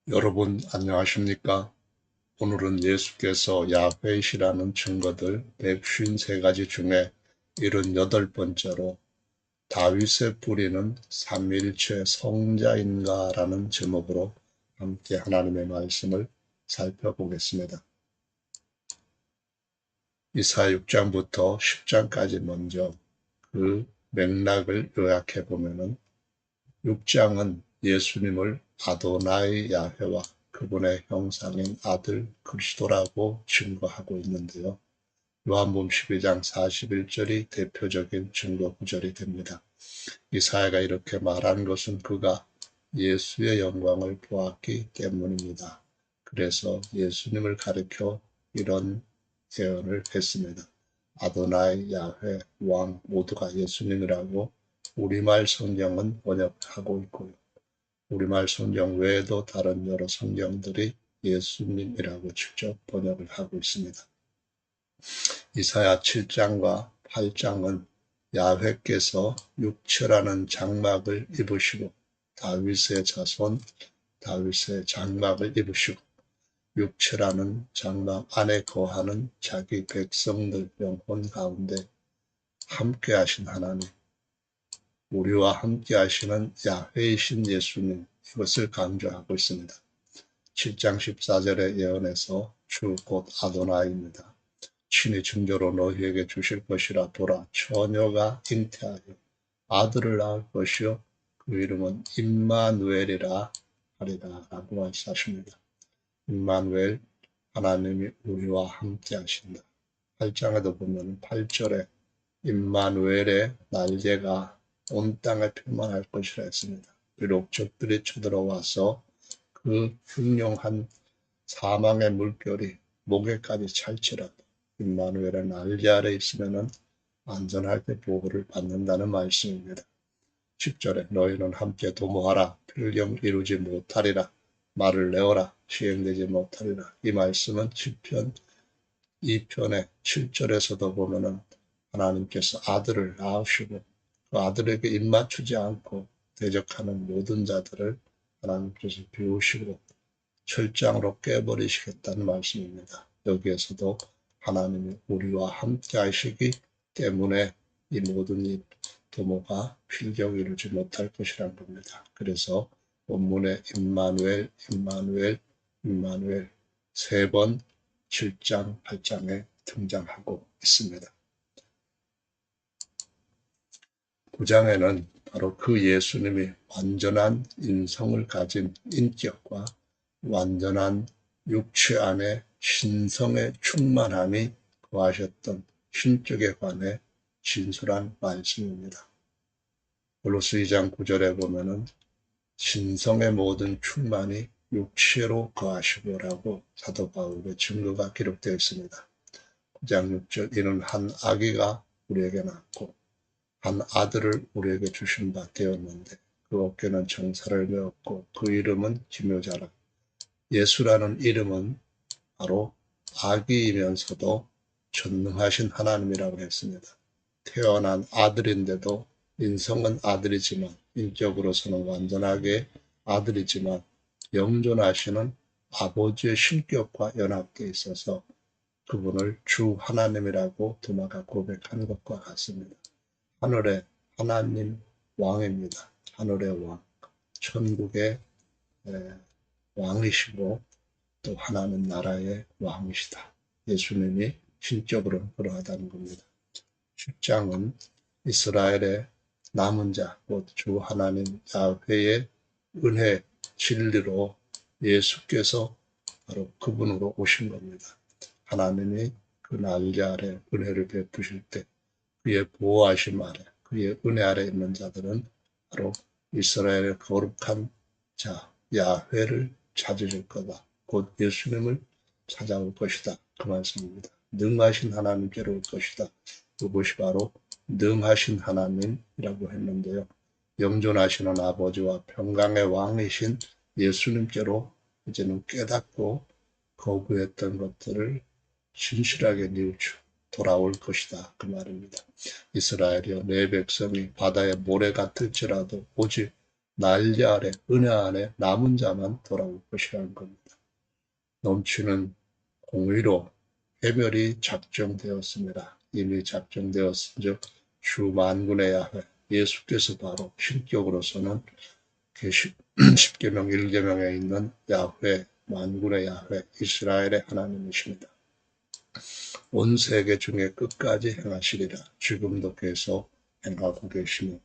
여러분 안녕하십니까? 오늘은 예수께서 야훼시라는 증거들 153가지 중에 78번째로 다윗의 뿌리는 삼위일체 성자인가 라는 제목으로 함께 하나님의 말씀을 살펴보겠습니다. 이사야 6장부터 10장까지 먼저 그 맥락을 요약해 보면은 6장은 예수님을 아도나이 야훼와 그분의 형상인 아들 그리스도라고 증거하고 있는데요. 요한복음 12장 41절이 대표적인 증거 구절이 됩니다. 이사야가 이렇게 말한 것은 그가 예수의 영광을 보았기 때문입니다. 그래서 예수님을 가리켜 이런 예언을 했습니다. 아도나이, 야훼, 왕 모두가 예수님이라고 우리말 성경은 번역하고 있고요. 우리말 성경 외에도 다른 여러 성경들이 예수님이라고 직접 번역을 하고 있습니다. 이사야 7장과 8장은 야훼께서 육체라는 장막을 입으시고 다윗의 자손, 다윗의 장막을 입으시고 육체라는 장막 안에 거하는 자기 백성들 영혼 가운데 함께 하신 하나님, 우리와 함께 하시는 야훼이신 예수님, 이것을 강조하고 있습니다. 7장 14절의 예언에서 주 곧 아도나이입니다. 친히 증조로 너희에게 주실 것이라. 보라, 처녀가 잉태하여 아들을 낳을 것이요 그 이름은 임마누엘이라 하리라 라고 말씀하십니다. 임마누엘, 하나님이 우리와 함께 하신다. 8장에도 보면 8절에 임마누엘의 날개가 온 땅에 펼만할 것이라 했습니다. 비록 적들이 쳐들어와서 그 흉룡한 사망의 물결이 목에까지 찰지라도 임마누엘의 날개 아래 있으면 안전할 때 보호를 받는다는 말씀입니다. 10절에 너희는 함께 도모하라. 필경 이루지 못하리라. 말을 내어라. 시행되지 못하리라. 이 말씀은 시편 2편의 7절에서도 보면은 하나님께서 아들을 낳으시고 그 아들에게 입맞추지 않고 대적하는 모든 자들을 하나님께서 비우시고 철장으로 깨버리시겠다는 말씀입니다. 여기에서도 하나님이 우리와 함께 하시기 때문에 이 모든 이 도모가 필경 이루지 못할 것이란 겁니다. 그래서 본문에 임마누엘, 임마누엘, 임마누엘 세 번 7장, 8장에 등장하고 있습니다. 9장에는 바로 그 예수님이 완전한 인성을 가진 인격과 완전한 육체 안에 신성의 충만함이 거하셨던 신격에 관해 진술한 말씀입니다. 골로새 2장 9절에 보면은 신성의 모든 충만이 육체로 거하시고라고 사도 바울의 증거가 기록되어 있습니다. 9장 6절 이는 한 아기가 우리에게 낳고 한 아들을 우리에게 주신 바 되었는데 그 어깨는 정사를 메었고 그 이름은 기묘자라. 예수라는 이름은 바로 아기이면서도 전능하신 하나님이라고 했습니다. 태어난 아들인데도 인성은 아들이지만 인격으로서는 완전하게 아들이지만 영존하시는 아버지의 신격과 연합되어 있어서 그분을 주 하나님이라고 도마가 고백한 것과 같습니다. 하늘의 하나님 왕입니다. 하늘의 왕, 천국의 왕이시고 또 하나는 나라의 왕이시다. 예수님이 신적으로 그러하다는 겁니다. 10장은 이스라엘의 남은 자, 곧 주 하나님 야훼의 은혜, 진리로 예수께서 바로 그분으로 오신 겁니다. 하나님이 그 날개 아래 은혜를 베푸실 때 그의 보호하심 아래, 그의 은혜 아래 있는 자들은 바로 이스라엘의 거룩한 자, 야훼를 찾으실 거다. 곧 예수님을 찾아올 것이다. 그 말씀입니다. 능하신 하나님께로 올 것이다. 그것이 바로 능하신 하나님이라고 했는데요. 영존하시는 아버지와 평강의 왕이신 예수님께로 이제는 깨닫고 거부했던 것들을 진실하게 뉘우쳐 돌아올 것이다. 그 말입니다. 이스라엘이여 내 백성이 바다의 모래 같을지라도 오직 날개 아래 은혜 안에 남은 자만 돌아올 것이라는 겁니다. 넘치는 공의로 해멸이 작정되었습니다. 이미 작정되었은즉 주 만군의 야훼 예수께서 바로 신격으로서는 십계명 1계명에 있는 야훼 만군의 야훼 이스라엘의 하나님이십니다. 온 세계 중에 끝까지 행하시리라. 지금도 계속 행하고 계시며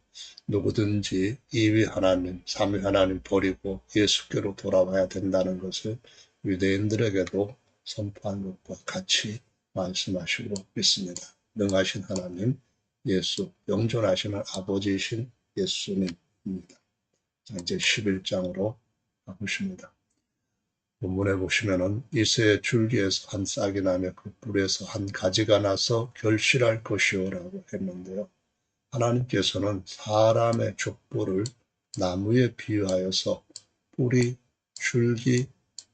누구든지 이위 하나님, 삼위 하나님 버리고 예수께로 돌아와야 된다는 것을 유대인들에게도 선포한 것과 같이 말씀하시고 있습니다. 능하신 하나님, 예수, 영존하시는 아버지이신 예수님입니다. 자, 이제 11장으로 가보십니다. 본문에 보시면은 이새의 줄기에서 한 싹이 나며 그 뿔에서 한 가지가 나서 결실할 것이요라고 했는데요. 하나님께서는 사람의 족보를 나무에 비유하여서 뿌리, 줄기,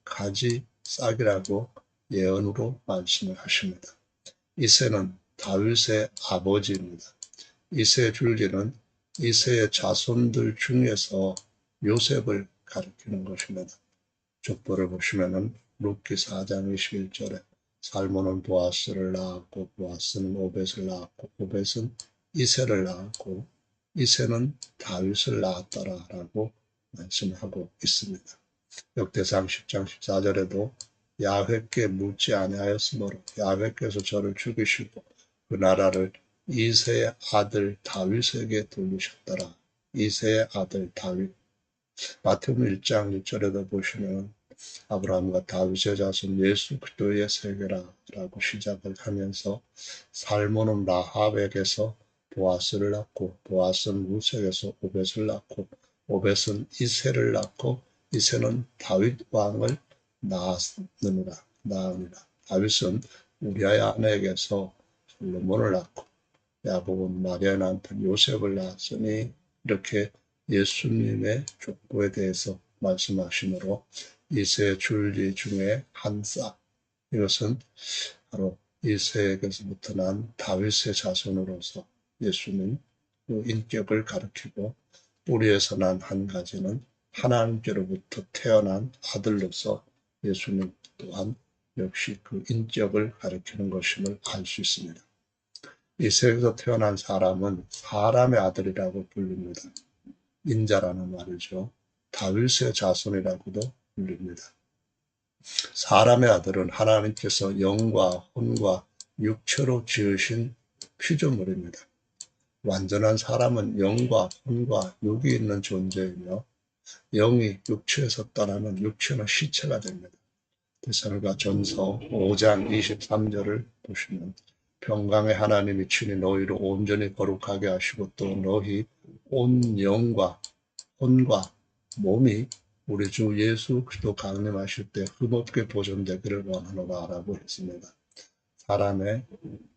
가지, 싹이라고 예언으로 말씀을 하십니다. 이새는 다윗의 아버지입니다. 이새 줄기는 이새의 자손들 중에서 요셉을 가리키는 것입니다. 족보를 보시면은 룻기 4장 21절에 살몬은 보아스를 낳았고 보아스는 오벳을 낳았고 오벳은 이새를 낳았고 이새는 다윗을 낳았더라라고 말씀하고 있습니다. 역대상 10장 14절에도 야훼께 묻지 아니하였으므로 야훼께서 저를 죽이시고 그 나라를 이새의 아들 다윗에게 돌리셨더라. 이새의 아들 다윗. 마태복음 1장 1절에도 보시면 아브라함과 다윗의 자손 예수 그리스도의 세계라라고 시작을 하면서 살몬은 라합에게서 보아스를 낳고 보아스는 루sek에서 오벳을 낳고 오벳은 이새를 낳고 이새는 다윗 왕을 낳으니라. 다윗은 우리아의 아내에게서 솔로몬을 낳고 야곱은 마리아 남편 요셉을 낳았으니 이렇게 예수님의 족보에 대해서 말씀하시므로 이새의 줄기 중에 한 싹, 이것은 바로 이새에게서부터 난 다윗의 자손으로서 예수님 그 인격을 가리키고 뿌리에서 난 한 가지는 하나님께로부터 태어난 아들로서 예수님 또한 역시 그 인격을 가리키는 것임을 알 수 있습니다. 이새에서 태어난 사람은 사람의 아들이라고 불립니다. 인자라는 말이죠. 다윗의 자손이라고도 불립니다. 사람의 아들은 하나님께서 영과 혼과 육체로 지으신 피조물입니다. 완전한 사람은 영과 혼과 육이 있는 존재이며 영이 육체에서 떠나면 육체는 시체가 됩니다. 데살로니가전서 5장 23절을 보시면 평강의 하나님이 친히 너희를 온전히 거룩하게 하시고 또 너희 온 영과 혼과 몸이 우리 주 예수 그리스도 강림하실 때 흠없게 보존되기를 원하노라라고 했습니다. 사람의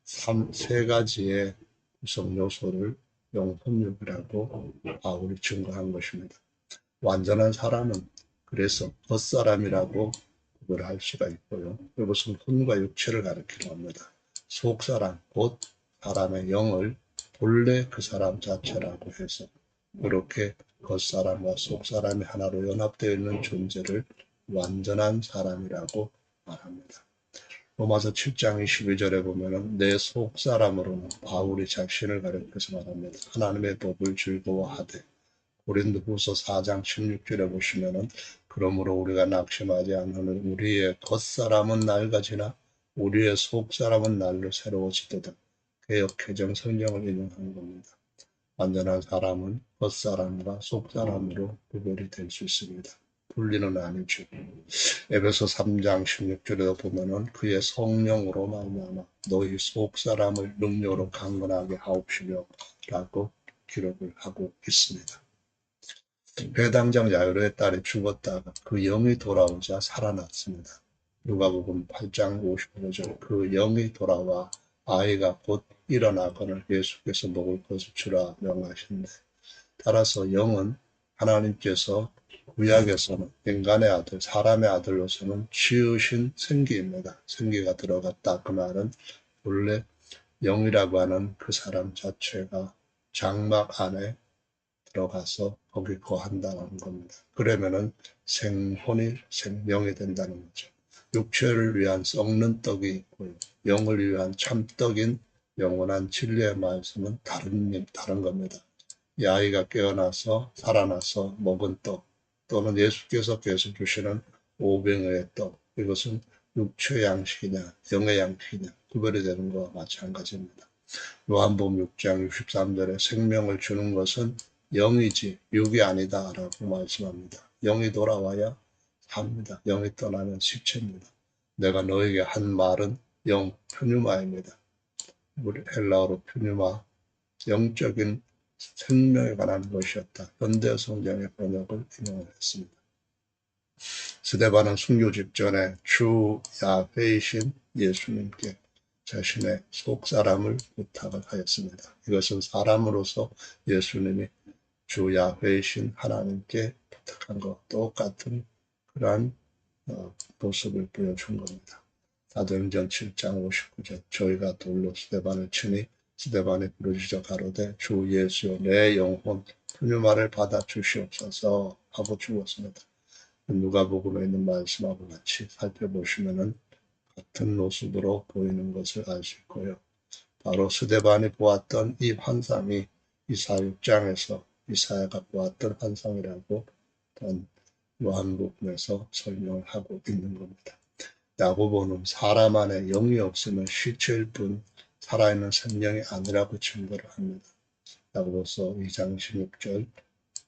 세 가지의 구성 요소를 영혼육이라고 바울이 증거한 것입니다. 완전한 사람은 그래서 겉사람이라고 구별할 수가 있고요. 이것은 혼과 육체를 가리키려 합니다. 속사람, 곧 사람의 영을 본래 그 사람 자체라고 해서 그렇게 겉사람과 속사람이 하나로 연합되어 있는 존재를 완전한 사람이라고 말합니다. 로마서 7장 22절에 보면은 내 속사람으로는 바울이 자신을 가리켜서 말합니다. 하나님의 법을 즐거워하되 고린도후서 4장 16절에 보시면은 그러므로 우리가 낙심하지 않으면 우리의 겉사람은 낡아지나 우리의 속사람은 날로 새로워지도다. 개역 개정 성경을 인용한 겁니다. 완전한 사람은 겉사람과 속사람으로 구별이 될 수 있습니다. 분리는 아니죠. 에베소 3장 16절에도 보면은 그의 성령으로 말미암아 너희 속사람을 능력으로 강건하게 하옵시며 라고 기록을 하고 있습니다. 배당장 야이로의 딸이 죽었다가 그 영이 돌아오자 살아났습니다. 누가복음 8장 55절 그 영이 돌아와 아이가 곧 일어나거늘 예수께서 먹을 것을 주라 명하신대. 따라서 영은 하나님께서 구약에서는 인간의 아들, 사람의 아들로서는 지으신 생기입니다. 생기가 들어갔다. 그 말은 원래 영이라고 하는 그 사람 자체가 장막 안에 들어가서 거기 거한다는 겁니다. 그러면은 생명이 된다는 거죠. 육체를 위한 썩는 떡이 있고요. 영을 위한 참떡인 영원한 진리의 말씀은 다른 겁니다. 이 아이가 깨어나서 살아나서 먹은 떡 또는 예수께서 계속 주시는 오병의 떡, 이것은 육체 양식이냐 영의 양식이냐 구별이 되는 것과 마찬가지입니다. 요한복음 6장 63절에 생명을 주는 것은 영이지 육이 아니다 라고 말씀합니다. 영이 돌아와야 삽니다. 영이 떠나면 시체입니다. 내가 너에게 한 말은 영 푸뉴마입니다. 우리 헬라어로 푸뉴마, 영적인 생명에 관한 것이었다. 현대 성경의 번역을 인용했습니다. 스데반은 순교 직전에 주 야훼이신 예수님께 자신의 속사람을 부탁을 하였습니다. 이것은 사람으로서 예수님이 주 야훼이신 하나님께 부탁한 것과 똑같은 그러한 모습을 보여준 겁니다. 사도행전 7장 59절 저희가 돌로 스데반을 치니 스데반이 부르짖어 가로되 주 예수여 내 영혼 푸뉴마를 받아 주시옵소서 하고 죽었습니다. 누가복음에 있는 말씀하고 같이 살펴보시면은 같은 모습으로 보이는 것을 알 수 있고요. 바로 스데반이 보았던 이 환상이 이사야 6장에서 이사야가 보았던 환상이라고 요한복음에서 설명을 하고 있는 겁니다. 야고보는 사람 안에 영이 없으면 시체일 뿐 살아있는 생명이 아니라고 증거를 합니다. 야고보서 2장 16절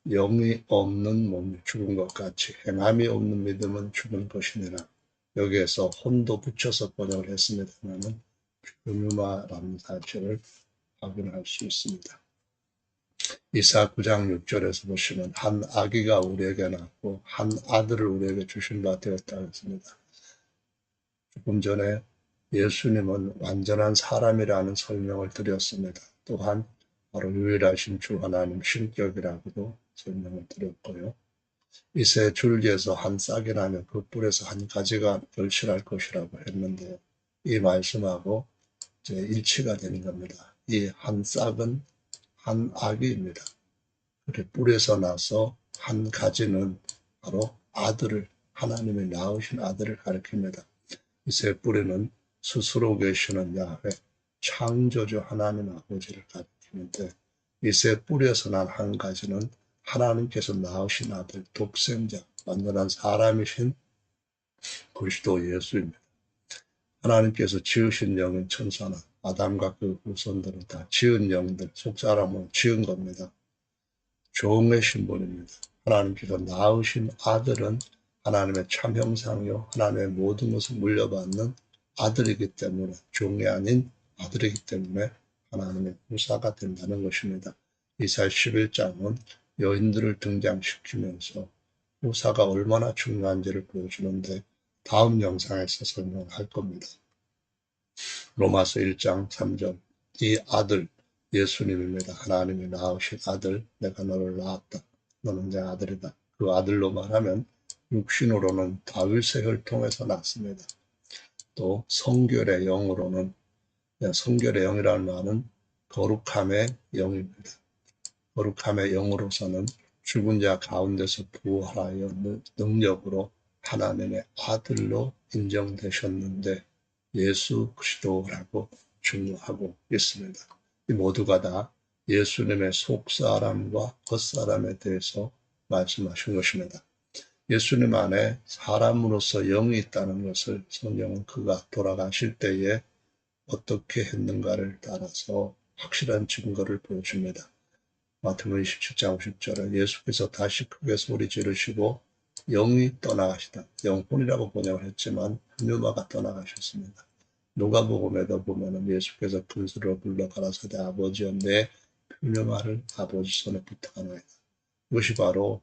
영이 없는 몸이 죽은 것 같이 행함이 없는 믿음은 죽은 것이니라. 여기에서 혼도 붙여서 번역을 했습니다만 푸뉴마라는 사실을 확인할 수 있습니다. 이사 9장 6절에서 보시면 한 아기가 우리에게 낳고 한 아들을 우리에게 주신 바 되었다 했습니다. 조금 전에 예수님은 완전한 사람이라는 설명을 드렸습니다. 또한 바로 유일하신 주 하나님 신격이라고도 설명을 드렸고요. 이새 줄기에서 한 싹이 나면 그 뿔에서 한 가지가 결실할 것이라고 했는데 이 말씀하고 이제 일치가 되는 겁니다. 이 한 싹은 한 아기입니다. 그렇게 뿔에서 나서 한 가지는 바로 아들을 하나님이 낳으신 아들을 가리킵니다. 이 세 뿌리는 스스로 계시는 야훼 창조주 하나님 아버지를 가리키는데 이 세 뿌리에서 난 한 가지는 하나님께서 낳으신 아들 독생자 완전한 사람이신 그리스도 예수입니다. 하나님께서 지으신 영은 천사나 아담과 그 후손들은 다 지은 영들 속사람으로 지은 겁니다. 종의 신분입니다. 하나님께서 낳으신 아들은 하나님의 참 형상이요 하나님의 모든 것을 물려받는 아들이기 때문에 종이 아닌 아들이기 때문에 하나님의 후사가 된다는 것입니다. 이사야 11장은 여인들을 등장시키면서 후사가 얼마나 중요한지를 보여주는데 다음 영상에서 설명할 겁니다. 로마서 1장 3절 이 아들 예수님입니다. 하나님이 낳으신 아들 내가 너를 낳았다. 너는 내 아들이다. 그 아들로 말하면 육신으로는 다윗의 혈통에서 낳습니다. 또 성결의 영으로는 성결의 영이라는 말은 거룩함의 영입니다. 거룩함의 영으로서는 죽은 자 가운데서 부활하여 능력으로 하나님의 아들로 인정되셨는데 예수 그리스도라고 증거하고 있습니다. 이 모두가 다 예수님의 속사람과 겉사람에 대해서 말씀하신 것입니다. 예수님 안에 사람으로서 영이 있다는 것을 성경은 그가 돌아가실 때에 어떻게 했는가를 따라서 확실한 증거를 보여줍니다. 마태복음 27장 50절에 예수께서 다시 크게 소리 지르시고 영이 떠나가시다. 영혼이라고 번역을 했지만 푸뉴마가 떠나가셨습니다. 누가복음에도 보면은 예수께서 큰 소리로 불러 가라사대 아버지여 내 푸뉴마를 아버지 손에 부탁하나이다. 이것이 바로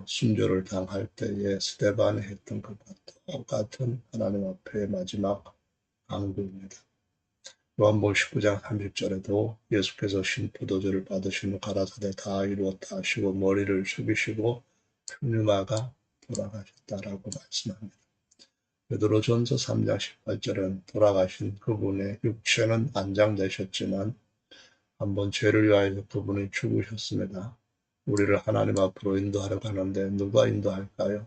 순교를 당할 때에 스데반이 했던 것과 똑같은 하나님 앞에 마지막 강구입니다. 요한복음 19장 30절에도 예수께서 신포도주를 받으신 후 가라사대 다 이루었다 하시고 머리를 숙이시고 푸뉴마가 돌아가셨다라고 말씀합니다. 베드로전서 3장 18절은 돌아가신 그분의 육체는 안장되셨지만 한번 죄를 위하여 그분이 죽으셨습니다. 우리를 하나님 앞으로 인도하러 가는데 누가 인도할까요?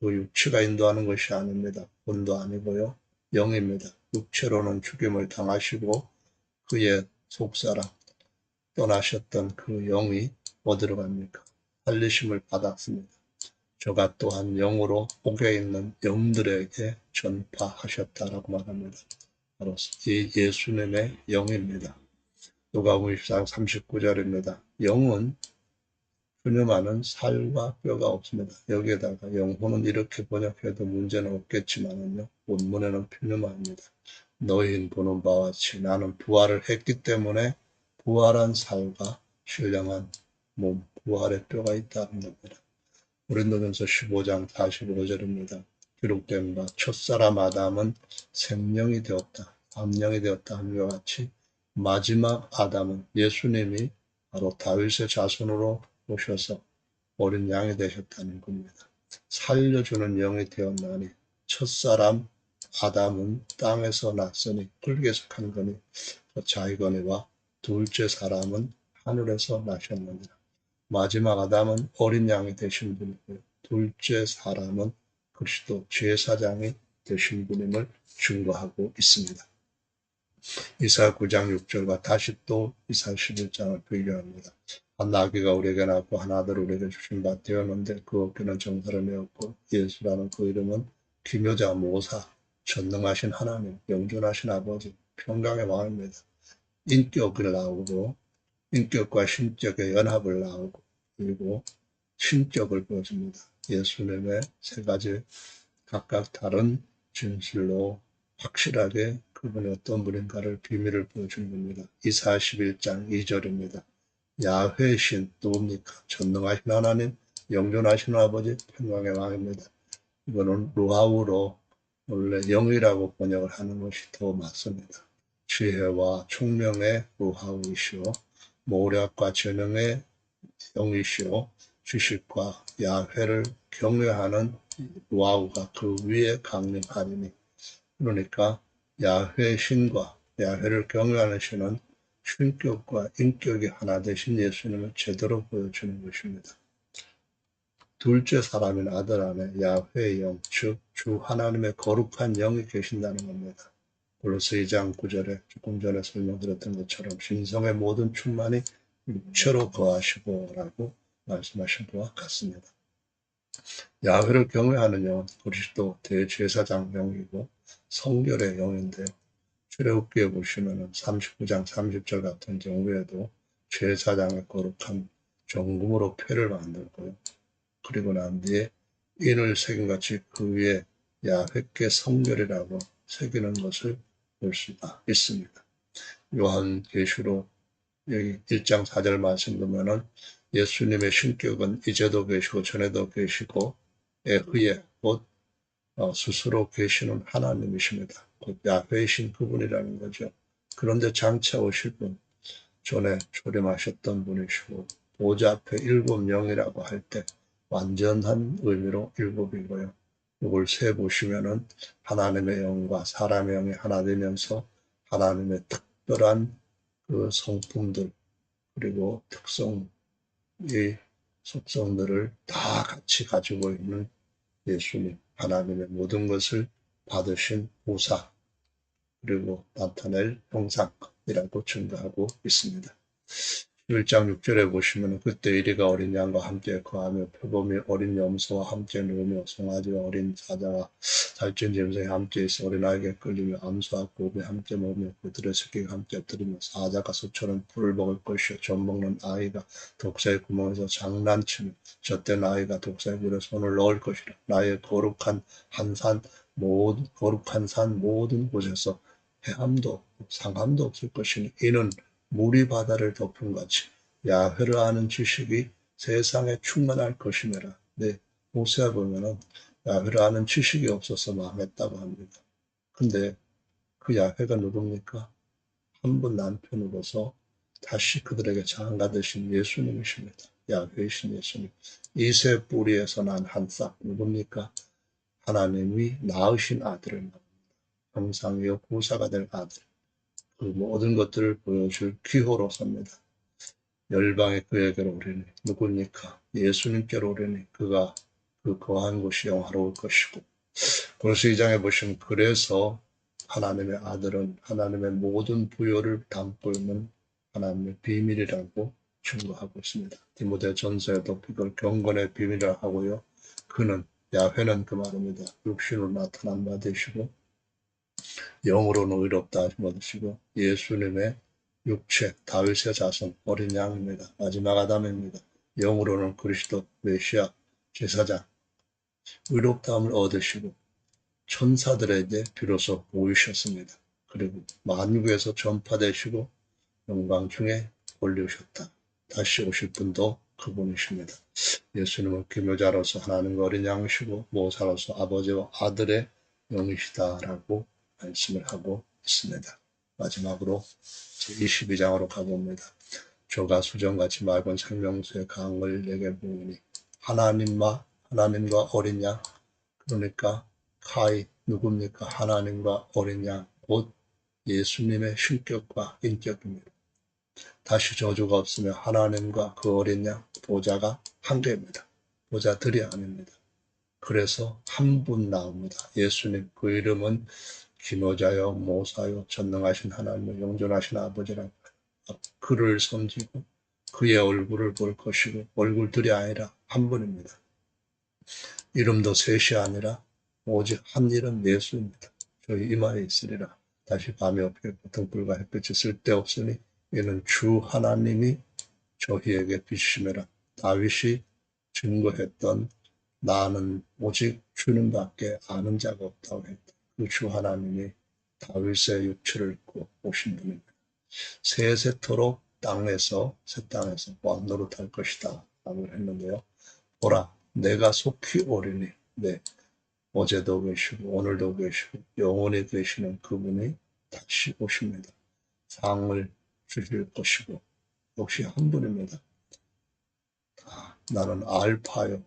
그 육체가 인도하는 것이 아닙니다.魂도 아니고요. 영입니다. 육체로는 죽임을 당하시고 그의 속사람 떠나셨던 그 영이 어디로 갑니까? 살리심을 받았습니다. 저가 또한 영으로 옥에 있는 영들에게 전파하셨다라고 말합니다. 바로 이 예수님의 영입니다. 누가복음 24장 39절입니다. 영은 푸념하는 살과 뼈가 없습니다. 여기에다가 영혼은 이렇게 번역해도 문제는 없겠지만요. 원문에는 푸념합니다. 너희는 보는 바와 같이 나는 부활을 했기 때문에 부활한 살과 신령한 몸, 부활의 뼈가 있다는 겁니다. 고린도전서 15장 45절입니다. 기록된 바 첫사람 아담은 생명이 되었다. 암령이 되었다 함과 같이 마지막 아담은 예수님이 바로 다윗의 자손으로 오셔서 어린 양이 되셨다는 겁니다. 살려주는 영이 되었나니 첫사람 아담은 땅에서 났으니 흙에서 한 거니 자이거니와 둘째 사람은 하늘에서 나셨느니라. 마지막 아담은 어린 양이 되신 분이고요. 둘째 사람은 그리스도 제사장이 되신 분임을 증거하고 있습니다. 이사야 9장 6절과 다시 또 이사야 11장을 비교합니다. 한 나귀가 우리에게 낳고 한 아들 우리에게 주신 바 되었는데 그 어깨는 정사를 메었고 예수라는 그 이름은 기묘자 모사 전능하신 하나님 영존하신 아버지 평강의 왕입니다. 인격을 나오고 인격과 신격의 연합을 나오고 그리고 신격을 보여줍니다. 예수님의 세 가지 각각 다른 진실로 확실하게 그분이 어떤 분인가를 비밀을 보여주는 겁니다. 이사야 11장 2절입니다. 야훼 신 누굽니까? 전능하신 하나님, 영존하신 아버지, 평강의 왕입니다. 이거는 루하우로 원래 영이라고 번역을 하는 것이 더 맞습니다. 지혜와 총명의 루하우이시오, 모략과 재능의 영이시오, 지식과 야훼를 경외하는 루하우가 그 위에 강림하리니. 그러니까 야훼 신과 야훼를 경외하는 신은 신격과 인격이 하나 되신 예수님을 제대로 보여주는 것입니다. 둘째 사람인 아들 안에 야훼의 영, 즉 주 하나님의 거룩한 영이 계신다는 겁니다. 골로새 2장 9절에 조금 전에 설명드렸던 것처럼 신성의 모든 충만이 육체로 거하시고 라고 말씀하신 것과 같습니다. 야훼를 경외하는 영은 그리스도 대제사장 영이고 성결의 영인데요. 출애굽기에 보시면 39장 30절 같은 경우에도 제사장의 거룩한 정금으로 패를 만들고요. 그리고 난 뒤에 인을 새김같이 그 위에 야훼께 성결이라고 새기는 것을 볼 수가 있습니다. 요한계시록 여기 1장 4절 말씀 보면은 예수님의 신격은 이제도 계시고 전에도 계시고 에흐예 곧 스스로 계시는 하나님이십니다. 곧 야훼이신 그분이라는 거죠. 그런데 장차 오실 분, 전에 조림하셨던 분이시고 보좌 앞에 일곱 영이라고 할 때 완전한 의미로 일곱이고요. 이걸 세 보시면은 하나님의 영과 사람의 영이 하나 되면서 하나님의 특별한 그 성품들 그리고 특성, 이 속성들을 다 같이 가지고 있는 예수님, 하나님의 모든 것을 받으신 보사, 그리고 나타낼 형상이라고 증거하고 있습니다. 1장 6절에 보시면 그때 이리가 어린 양과 함께 거하며 표범이 어린 염소와 함께 누우며 송아지와 어린 사자와 살찐 짐승이 함께 있어 어린아이에게 끌리며 암소와 곱이 함께 먹으며 그들의 새끼가 함께 엎드리며 사자가 소처럼 풀을 먹을 것이요 젖 먹는 아이가 독사의 구멍에서 장난치며 젖된 아이가 독사의 물에 손을 넣을 것이라. 나의 거룩한 산 모든 곳에서 해함도 상함도 없을 것이니 이는 물이 바다를 덮은 같이 야훼를 아는 지식이 세상에 충만할 것이니라. 네, 호세아 보면은 야훼를 아는 지식이 없어서 망했다고 합니다. 근데 그 야훼가 누굽니까? 한 분 남편으로서 다시 그들에게 장가 되신 예수님이십니다. 야훼이신 예수님. 이세 뿌리에서 난 한 싹 누굽니까? 하나님이 낳으신 아들을 말합니다. 형상이요 구사가 될 아들. 그 모든 것들을 보여줄 기호로 섭니다. 열방이 그에게로 오리니 누굽니까? 예수님께로 오리니 그가 그 거한 곳이 영화로울 것이고. 그래서 이 장에 보시면 그래서 하나님의 아들은 하나님의 모든 부요를 담고 있는 하나님의 비밀이라고 증거하고 있습니다. 디모데 전서에도 그걸 경건의 비밀이라고 하고요. 그는 야훼는 그 말입니다. 육신으로 나타난 바 되시고 영으로는 의롭다 하신 바 되시고 예수님의 육체 다윗의 자손 어린 양입니다. 마지막 아담입니다. 영으로는 그리스도 메시아 제사장 의롭다함을 얻으시고 천사들에게 비로소 보이셨습니다. 그리고 만국에서 전파되시고 영광 중에 올리우셨다. 다시 오실 분도 그분이십니다. 예수님은 기묘자로서 하나님과 어린 양이시고 모사로서 아버지와 아들의 영이시다라고 말씀을 하고 있습니다. 마지막으로 제22장으로 가봅니다. 조가 수정같이 맑은 생명수의 강을 내게 부으니 하나님과 어린 양 그러니까 카이 누굽니까? 하나님과 어린 양 곧 예수님의 신격과 인격입니다. 다시 저주가 없으며 하나님과 그 어린 양 보좌가 한 개입니다. 보좌들이 아닙니다. 그래서 한 분 나옵니다. 예수님 그 이름은 기노자요 모사요 전능하신 하나님의 영존하신 아버지라고 그를 섬기고 그의 얼굴을 볼 것이고 얼굴들이 아니라 한 분입니다. 이름도 셋이 아니라 오직 한 이름 예수입니다. 저희 이마에 있으리라. 다시 밤이 없겠고 등불과 햇빛이 쓸데없으니 이는 주 하나님이 저희에게 비심이라. 다윗이 증거했던 나는 오직 주는 밖에 아는 자가 없다고 했다. 그 주 하나님이 다윗의 육체를 입고 오신 분입니다. 세세토록 새 땅에서 왕 노릇할 것이다 라고 했는데요. 보라 내가 속히 오리니 네, 어제도 계시고 오늘도 계시고 영원히 계시는 그분이 다시 오십니다. 상을 주실 것이고 역시 한 분입니다. 나는 알파요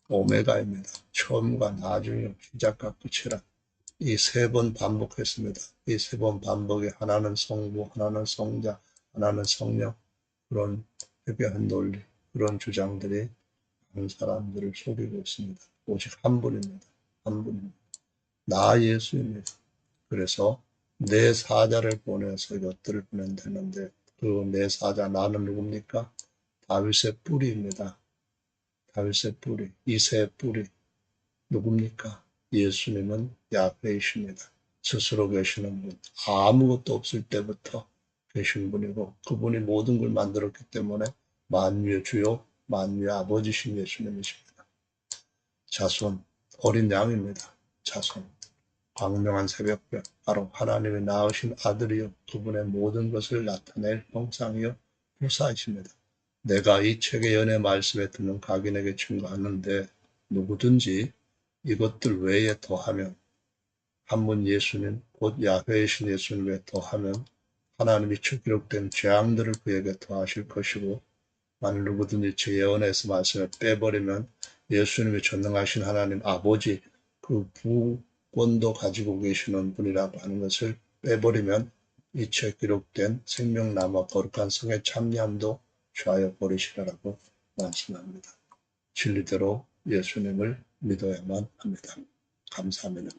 오메가입니다. 처음과 나중이요 시작과 끝이라 이 세 번 반복했습니다. 이 세 번 반복에 하나는 성부, 하나는 성자, 하나는 성령 그런 회개한 논리 그런 주장들이 많은 사람들을 속이고 있습니다. 오직 한 분입니다. 한 분입니다. 나 예수입니다. 그래서 내 사자를 보내서 이것들을 보낸다는데 그 내 사자 나는 누굽니까? 다윗의 뿌리입니다. 다윗의 뿌리, 이새의 뿌리 누굽니까? 예수님은 야훼이십니다. 스스로 계시는 분, 아무것도 없을 때부터 계신 분이고 그분이 모든 걸 만들었기 때문에 만유의 주요, 만유의 아버지신 예수님이십니다. 자손, 어린 양입니다. 자손, 광명한 새벽별, 바로 하나님의 낳으신 아들이요 그분의 모든 것을 나타낼 형상이요 부사이십니다. 내가 이 책의 연의 말씀에 듣는 각인에게 증거하는데 누구든지 이것들 외에 더하면 한 분 예수님 곧 야훼이신 예수님에 더하면 하나님이 기록된 재앙들을 그에게 더하실 것이고 만일 누구든지 제 예언에서 말씀을 빼버리면 예수님이 전능하신 하나님 아버지 그 부권도 가지고 계시는 분이라고 하는 것을 빼버리면 이 책 기록된 생명나무와 거룩한 성의 참여함도 좌여 버리시라고 말씀합니다. 진리대로 예수님을 믿어야만 합니다. 감사합니다.